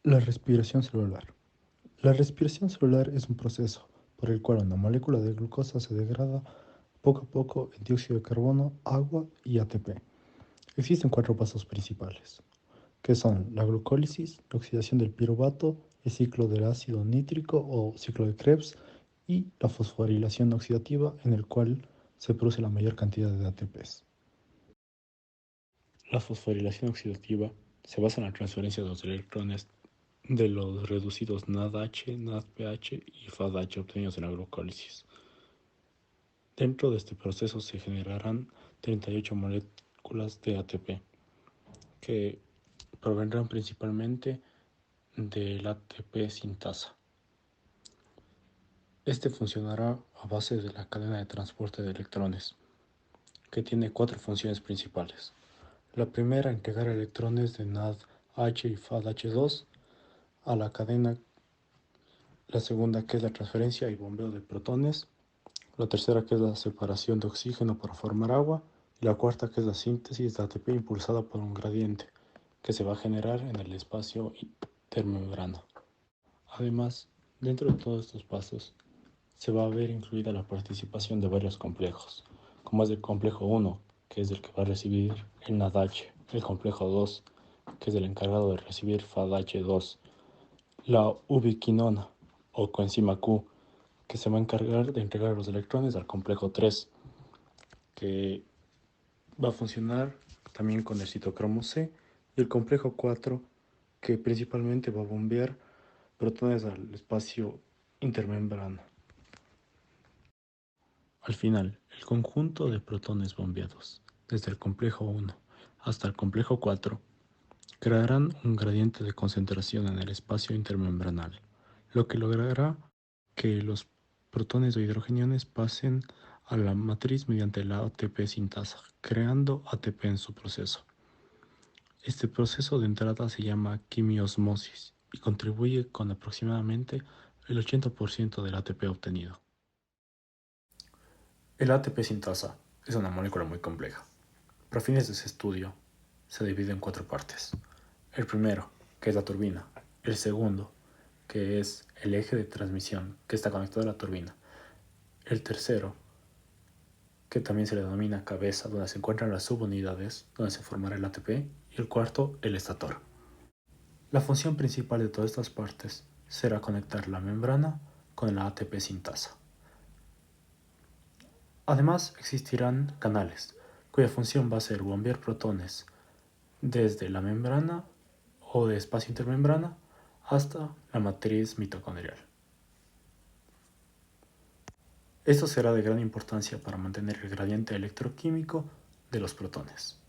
La respiración celular. La respiración celular es un proceso por el cual una molécula de glucosa se degrada poco a poco en dióxido de carbono, agua y ATP. Existen cuatro pasos principales, que son la glucólisis, la oxidación del piruvato, el ciclo del ácido nítrico o ciclo de Krebs y la fosforilación oxidativa en el cual se produce la mayor cantidad de ATPs. La fosforilación oxidativa se basa en la transferencia de los electrones de los reducidos NADH, NADPH y FADH obtenidos en la glucólisis. Dentro de este proceso se generarán 38 moléculas de ATP, que provendrán principalmente del ATP sintasa. Este funcionará a base de la cadena de transporte de electrones, que tiene cuatro funciones principales. La primera, entregar electrones de NADH y FADH2 a la cadena. La segunda, que es la transferencia y bombeo de protones. La tercera, que es la separación de oxígeno para formar agua. Y la cuarta, que es la síntesis de ATP impulsada por un gradiente que se va a generar en el espacio intermembrana. Además, dentro de todos estos pasos, se va a ver incluida la participación de varios complejos, como es el complejo 1, que es el que va a recibir el NADH, el complejo 2, que es el encargado de recibir FADH2, la ubiquinona o coenzima Q, que se va a encargar de entregar los electrones al complejo 3, que va a funcionar también con el citocromo C, y el complejo 4, que principalmente va a bombear protones al espacio intermembrana. Al final, el conjunto de protones bombeados, desde el complejo 1 hasta el complejo 4, crearán un gradiente de concentración en el espacio intermembranal, lo que logrará que los protones o hidrogeniones pasen a la matriz mediante la ATP sintasa, creando ATP en su proceso. Este proceso de entrada se llama quimiosmosis y contribuye con aproximadamente el 80% del ATP obtenido. El ATP sintasa es una molécula muy compleja. Para fines de ese estudio, se divide en cuatro partes. El primero, que es la turbina. El segundo, que es el eje de transmisión que está conectado a la turbina. El tercero, que también se le denomina cabeza, donde se encuentran las subunidades, donde se formará el ATP. Y el cuarto, el estator. La función principal de todas estas partes será conectar la membrana con la ATP sintasa. Además, existirán canales, cuya función va a ser bombear protones desde la membrana o de espacio intermembrana hasta la matriz mitocondrial. Esto será de gran importancia para mantener el gradiente electroquímico de los protones.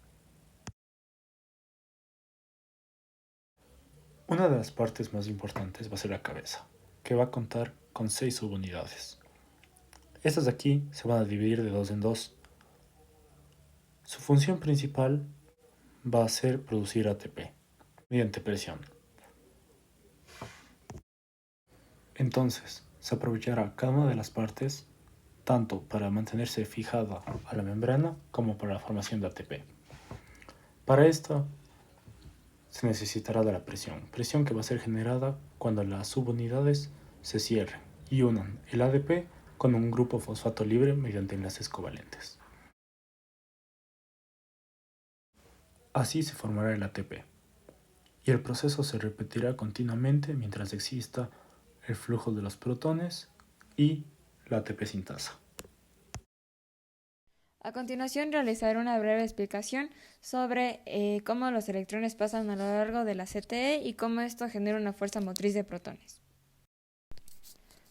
Una de las partes más importantes va a ser la cabeza, que va a contar con 6 subunidades. Estas de aquí se van a dividir de dos en dos. Su función principal va a ser producir ATP mediante presión. Entonces, se aprovechará cada una de las partes tanto para mantenerse fijada a la membrana como para la formación de ATP. Para esto se necesitará de la presión que va a ser generada cuando las subunidades se cierren y unan el ADP con un grupo fosfato libre mediante enlaces covalentes. Así se formará el ATP y el proceso se repetirá continuamente mientras exista el flujo de los protones y la ATP sintasa. A continuación, realizaré una breve explicación sobre cómo los electrones pasan a lo largo de la CTE y cómo esto genera una fuerza motriz de protones.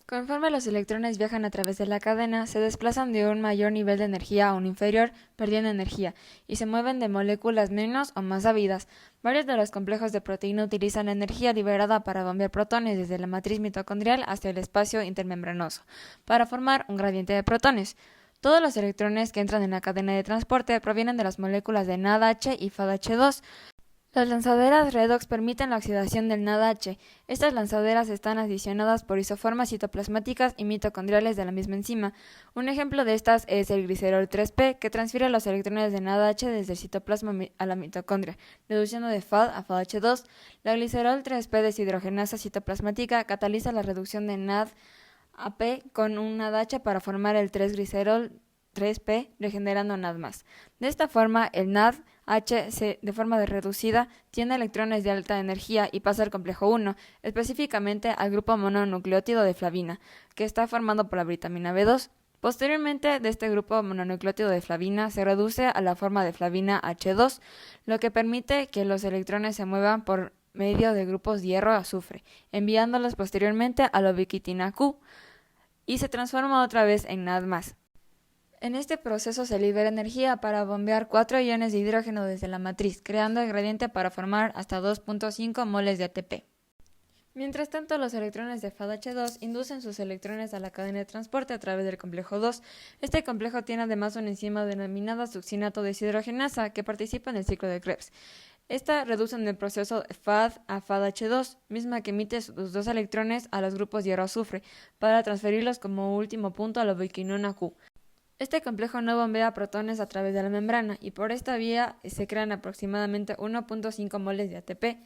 Conforme los electrones viajan a través de la cadena, se desplazan de un mayor nivel de energía a un inferior, perdiendo energía, y se mueven de moléculas menos o más ávidas. Varios de los complejos de proteína utilizan la energía liberada para bombear protones desde la matriz mitocondrial hacia el espacio intermembranoso, para formar un gradiente de protones. Todos los electrones que entran en la cadena de transporte provienen de las moléculas de NADH y FADH2. Las lanzaderas redox permiten la oxidación del NADH. Estas lanzaderas están adicionadas por isoformas citoplasmáticas y mitocondriales de la misma enzima. Un ejemplo de estas es el glicerol 3P, que transfiere los electrones de NADH desde el citoplasma a la mitocondria, reduciendo de FAD a FADH2. La glicerol 3P deshidrogenasa citoplasmática cataliza la reducción de NAD-AP con un NADH para formar el 3-glicerol 3P, regenerando NAD+. De esta forma, el NADH de forma reducida tiene electrones de alta energía y pasa al complejo 1, específicamente al grupo mononucleótido de flavina, que está formado por la vitamina B2. Posteriormente, de este grupo mononucleótido de flavina se reduce a la forma de flavina H2, lo que permite que los electrones se muevan por medio de grupos hierro-azufre, enviándolos posteriormente a la ubiquitina Q, y se transforma otra vez en NAD+. En este proceso se libera energía para bombear 4 iones de hidrógeno desde la matriz, creando el gradiente para formar hasta 2.5 moles de ATP. Mientras tanto, los electrones de FADH2 inducen sus electrones a la cadena de transporte a través del complejo 2. Este complejo tiene además una enzima denominada succinato deshidrogenasa que participa en el ciclo de Krebs. Esta reduce en el proceso FAD a FADH2, misma que emite sus 2 electrones a los grupos hierro-azufre para transferirlos como último punto a la ubiquinona Q. Este complejo no bombea protones a través de la membrana y por esta vía se crean aproximadamente 1.5 moles de ATP.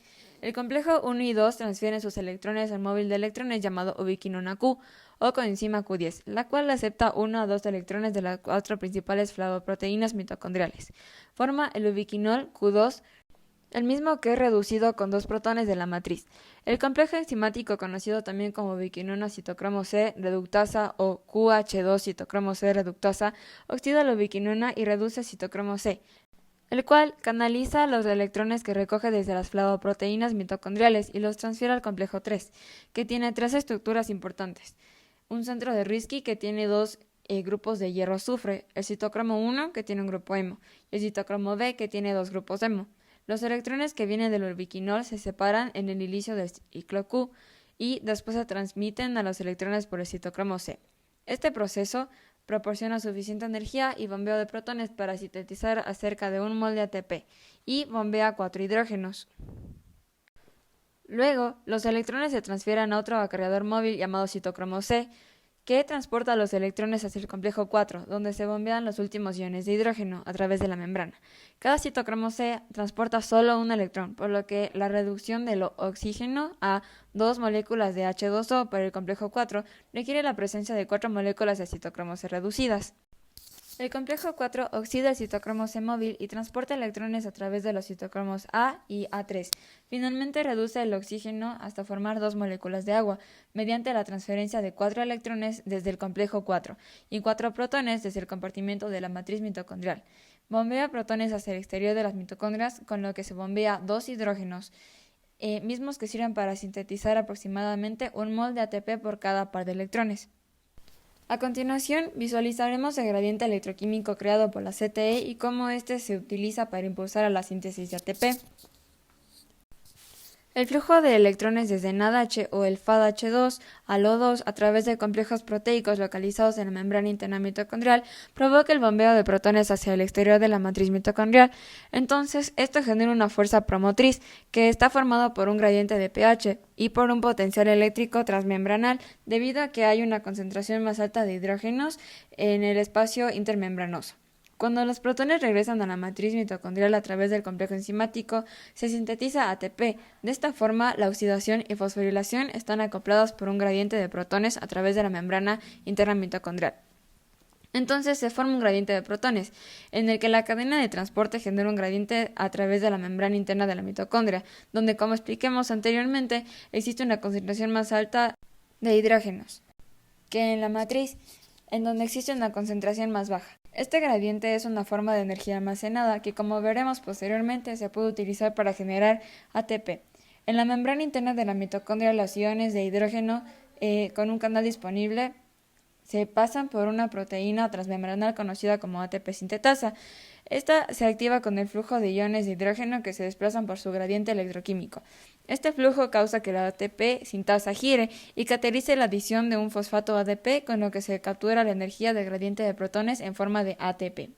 El complejo 1 y 2 transfieren sus electrones al móvil de electrones llamado ubiquinona Q o coenzima Q10, la cual acepta 1 a 2 electrones de las 4 principales flavoproteínas mitocondriales. Forma el ubiquinol Q2, el mismo que es reducido con 2 protones de la matriz. El complejo enzimático conocido también como ubiquinona citocromo C reductasa o QH2 citocromo C reductasa oxida la ubiquinona y reduce citocromo C, el cual canaliza los electrones que recoge desde las flavoproteínas mitocondriales y los transfiere al complejo 3, que tiene 3 estructuras importantes. Un centro de Riski que tiene 2 grupos de hierro-azufre, el citocromo 1 que tiene un grupo hemo y el citocromo B que tiene 2 grupos hemo. Los electrones que vienen del ubiquinol se separan en el ilicio del ciclo Q y después se transmiten a los electrones por el citocromo C. Este proceso proporciona suficiente energía y bombeo de protones para sintetizar cerca de 1 mol de ATP y bombea 4 hidrógenos. Luego, los electrones se transfieren a otro acarreador móvil llamado citocromo C, que transporta los electrones hacia el complejo 4, donde se bombean los últimos iones de hidrógeno a través de la membrana. Cada citocromo C transporta solo un electrón, por lo que la reducción del oxígeno a 2 moléculas de H2O por el complejo 4 requiere la presencia de 4 moléculas de citocromo C reducidas. El complejo 4 oxida el citocromo C móvil y transporta electrones a través de los citocromos A y A3. Finalmente reduce el oxígeno hasta formar 2 moléculas de agua, mediante la transferencia de 4 electrones desde el complejo 4 y 4 protones desde el compartimento de la matriz mitocondrial. Bombea protones hacia el exterior de las mitocondrias, con lo que se bombea 2 hidrógenos, mismos que sirven para sintetizar aproximadamente 1 mol de ATP por cada par de electrones. A continuación, visualizaremos el gradiente electroquímico creado por la CTE y cómo este se utiliza para impulsar a la síntesis de ATP. El flujo de electrones desde NADH o el FADH2 al O2 a través de complejos proteicos localizados en la membrana interna mitocondrial provoca el bombeo de protones hacia el exterior de la matriz mitocondrial. Entonces, esto genera una fuerza promotriz que está formada por un gradiente de pH y por un potencial eléctrico transmembranal debido a que hay una concentración más alta de hidrógenos en el espacio intermembranoso. Cuando los protones regresan a la matriz mitocondrial a través del complejo enzimático, se sintetiza ATP. De esta forma, la oxidación y fosforilación están acopladas por un gradiente de protones a través de la membrana interna mitocondrial. Entonces se forma un gradiente de protones, en el que la cadena de transporte genera un gradiente a través de la membrana interna de la mitocondria, donde, como expliquemos anteriormente, existe una concentración más alta de hidrógenos que en la matriz, en donde existe una concentración más baja. Este gradiente es una forma de energía almacenada que, como veremos posteriormente, se puede utilizar para generar ATP. En la membrana interna de la mitocondria, los iones de hidrógeno con un canal disponible se pasan por una proteína transmembranal conocida como ATP sintetasa. Esta se activa con el flujo de iones de hidrógeno que se desplazan por su gradiente electroquímico. Este flujo causa que la ATP sintasa gire y catalice la adición de un fosfato ADP, con lo que se captura la energía del gradiente de protones en forma de ATP.